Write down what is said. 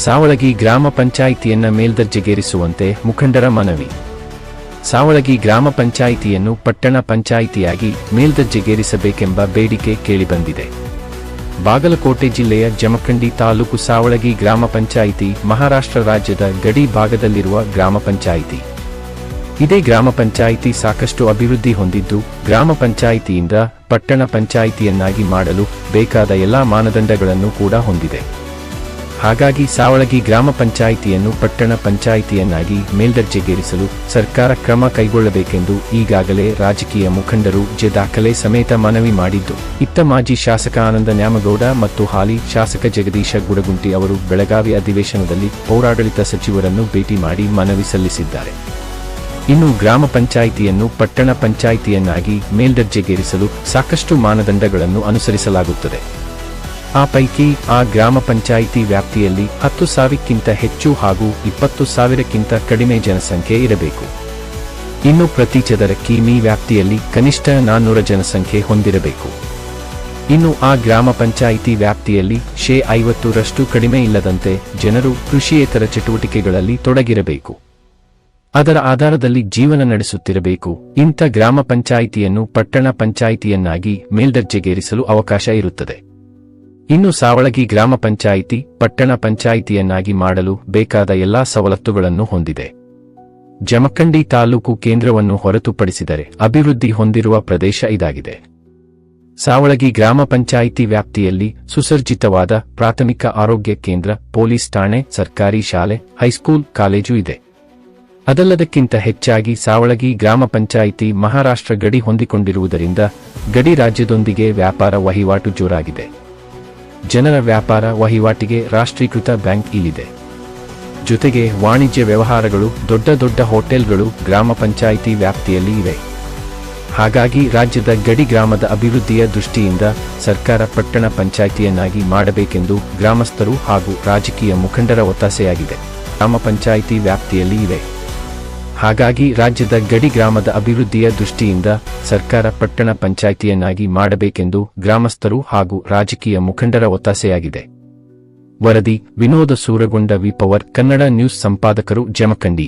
ಸಾವಳಗಿ ಗ್ರಾಮ ಪಂಚಾಯಿತಿಯನ್ನ ಮೇಲ್ದರ್ಜೆಗೇರಿಸುವಂತೆ ಮುಖಂಡರ ಮನವಿ. ಸಾವಳಗಿ ಗ್ರಾಮ ಪಂಚಾಯಿತಿಯನ್ನು ಪಟ್ಟಣ ಪಂಚಾಯಿತಿಯಾಗಿ ಮೇಲ್ದರ್ಜೆಗೇರಿಸಬೇಕೆಂಬ ಬೇಡಿಕೆ ಕೇಳಿಬಂದಿದೆ. ಬಾಗಲಕೋಟೆ ಜಿಲ್ಲೆಯ ಜಮಖಂಡಿ ತಾಲೂಕು ಸಾವಳಗಿ ಗ್ರಾಮ ಪಂಚಾಯಿತಿ ಮಹಾರಾಷ್ಟ್ರ ರಾಜ್ಯದ ಗಡಿ ಭಾಗದಲ್ಲಿರುವ ಗ್ರಾಮ ಪಂಚಾಯಿತಿ. ಇದೇ ಗ್ರಾಮ ಪಂಚಾಯಿತಿ ಸಾಕಷ್ಟು ಅಭಿವೃದ್ಧಿ ಹೊಂದಿದ್ದು, ಗ್ರಾಮ ಪಂಚಾಯಿತಿಯಿಂದ ಪಟ್ಟಣ ಪಂಚಾಯಿತಿಯನ್ನಾಗಿ ಮಾಡಲು ಬೇಕಾದ ಎಲ್ಲಾ ಮಾನದಂಡಗಳನ್ನು ಕೂಡ ಹೊಂದಿದೆ. ಹಾಗಾಗಿ ಸಾವಳಗಿ ಗ್ರಾಮ ಪಂಚಾಯಿತಿಯನ್ನು ಪಟ್ಟಣ ಪಂಚಾಯಿತಿಯನ್ನಾಗಿ ಮೇಲ್ದರ್ಜೆಗೇರಿಸಲು ಸರ್ಕಾರ ಕ್ರಮ ಕೈಗೊಳ್ಳಬೇಕೆಂದು ಈಗಾಗಲೇ ರಾಜಕೀಯ ಮುಖಂಡರು ದಾಖಲೆ ಸಮೇತ ಮನವಿ ಮಾಡಿದ್ದು, ಇತ್ತ ಮಾಜಿ ಶಾಸಕ ಆನಂದ ನ್ಯಾಮಗೌಡ ಮತ್ತು ಹಾಲಿ ಶಾಸಕ ಜಗದೀಶ ಗುಡಗುಂಟಿ ಅವರು ಬೆಳಗಾವಿ ಅಧಿವೇಶನದಲ್ಲಿ ಪೌರಾಡಳಿತ ಸಚಿವರನ್ನು ಭೇಟಿ ಮಾಡಿ ಮನವಿ ಸಲ್ಲಿಸಿದ್ದಾರೆ. ಇನ್ನು ಗ್ರಾಮ ಪಂಚಾಯಿತಿಯನ್ನು ಪಟ್ಟಣ ಪಂಚಾಯಿತಿಯನ್ನಾಗಿ ಮೇಲ್ದರ್ಜೆಗೇರಿಸಲು ಸಾಕಷ್ಟು ಮಾನದಂಡಗಳನ್ನು ಅನುಸರಿಸಲಾಗುತ್ತದೆ. ಆ ಪೈಕಿ ಆ ಗ್ರಾಮ ಪಂಚಾಯಿತಿ ವ್ಯಾಪ್ತಿಯಲ್ಲಿ 10,000ಕ್ಕಿಂತ ಹೆಚ್ಚು ಹಾಗೂ 20,000ಕ್ಕಿಂತ ಕಡಿಮೆ ಜನಸಂಖ್ಯೆ ಇರಬೇಕು. ಇನ್ನು ಪ್ರತಿ ಚದರ ಮೀ ವ್ಯಾಪ್ತಿಯಲ್ಲಿ ಕನಿಷ್ಠ 400 ಜನಸಂಖ್ಯೆ ಹೊಂದಿರಬೇಕು. ಇನ್ನು ಆ ಗ್ರಾಮ ಪಂಚಾಯಿತಿ ವ್ಯಾಪ್ತಿಯಲ್ಲಿ 50% ಕಡಿಮೆ ಇಲ್ಲದಂತೆ ಜನರು ಕೃಷಿಯೇತರ ಚಟುವಟಿಕೆಗಳಲ್ಲಿ ತೊಡಗಿರಬೇಕು. ಅದರ ಆಧಾರದಲ್ಲಿ ಜೀವನ ನಡೆಸುತ್ತಿರಬೇಕು. ಇಂಥ ಗ್ರಾಮ ಪಂಚಾಯಿತಿಯನ್ನು ಪಟ್ಟಣ ಪಂಚಾಯಿತಿಯನ್ನಾಗಿ ಮೇಲ್ದರ್ಜೆಗೇರಿಸಲು ಅವಕಾಶ ಇರುತ್ತದೆ. ಇನ್ನು ಸಾವಳಗಿ ಗ್ರಾಮ ಪಂಚಾಯಿತಿ ಪಟ್ಟಣ ಪಂಚಾಯಿತಿಯನ್ನಾಗಿ ಮಾಡಲು ಬೇಕಾದ ಎಲ್ಲಾ ಸವಲತ್ತುಗಳನ್ನು ಹೊಂದಿದೆ. ಜಮಖಂಡಿ ತಾಲೂಕು ಕೇಂದ್ರವನ್ನು ಹೊರತುಪಡಿಸಿದರೆ ಅಭಿವೃದ್ಧಿ ಹೊಂದಿರುವ ಪ್ರದೇಶ ಇದಾಗಿದೆ. ಸಾವಳಗಿ ಗ್ರಾಮ ಪಂಚಾಯಿತಿ ವ್ಯಾಪ್ತಿಯಲ್ಲಿ ಸುಸಜ್ಜಿತವಾದ ಪ್ರಾಥಮಿಕ ಆರೋಗ್ಯ ಕೇಂದ್ರ, ಪೊಲೀಸ್ ಠಾಣೆ, ಸರ್ಕಾರಿ ಶಾಲೆ, ಹೈಸ್ಕೂಲ್, ಕಾಲೇಜು ಇದೆ. ಅದಲ್ಲದಕ್ಕಿಂತ ಹೆಚ್ಚಾಗಿ ಸಾವಳಗಿ ಗ್ರಾಮ ಪಂಚಾಯಿತಿ ಮಹಾರಾಷ್ಟ್ರ ಗಡಿ ಹೊಂದಿಕೊಂಡಿರುವುದರಿಂದ ಗಡಿ ರಾಜ್ಯದೊಂದಿಗೆ ವ್ಯಾಪಾರ ವಹಿವಾಟು ಜೋರಾಗಿದೆ. ಜನರ ವ್ಯಾಪಾರ ವಹಿವಾಟಿಗೆ ರಾಷ್ಟ್ರೀಕೃತ ಬ್ಯಾಂಕ್ ಇಲ್ಲಿದೆ. ಜೊತೆಗೆ ವಾಣಿಜ್ಯ ವ್ಯವಹಾರಗಳು, ದೊಡ್ಡ ದೊಡ್ಡ ಹೋಟೆಲ್ಗಳು ಗ್ರಾಮ ಪಂಚಾಯಿತಿ ವ್ಯಾಪ್ತಿಯಲ್ಲಿ ಇವೆ. ಹಾಗಾಗಿ ರಾಜ್ಯದ ಗಡಿ ಗ್ರಾಮದ ಅಭಿವೃದ್ಧಿಯ ದೃಷ್ಟಿಯಿಂದ ಸರ್ಕಾರ ಪಟ್ಟಣ ಪಂಚಾಯಿತಿಯನ್ನಾಗಿ ಮಾಡಬೇಕೆಂದು ಗ್ರಾಮಸ್ಥರು ಹಾಗೂ ರಾಜಕೀಯ ಮುಖಂಡರ ಒತ್ತಾಸೆಯಾಗಿದೆ. ಗ್ರಾಮ ಪಂಚಾಯಿತಿ ವ್ಯಾಪ್ತಿಯಲ್ಲಿ ಇವೆ. ಹಾಗಾಗಿ ರಾಜ್ಯದ ಗಡಿ ಗ್ರಾಮದ ಅಭಿವೃದ್ಧಿಯ ದೃಷ್ಟಿಯಿಂದ ಸರ್ಕಾರ ಪಟ್ಟಣ ಪಂಚಾಯಿತಿಯನ್ನಾಗಿ ಮಾಡಬೇಕೆಂದು ಗ್ರಾಮಸ್ಥರು ಹಾಗೂ ರಾಜಕೀಯ ಮುಖಂಡರ ಒತ್ತಾಸೆಯಾಗಿದೆ. ವರದಿ Vinoda Suragonda, V power Kannada news. ಸಂಪಾದಕರು ಜಮಖಂಡಿ.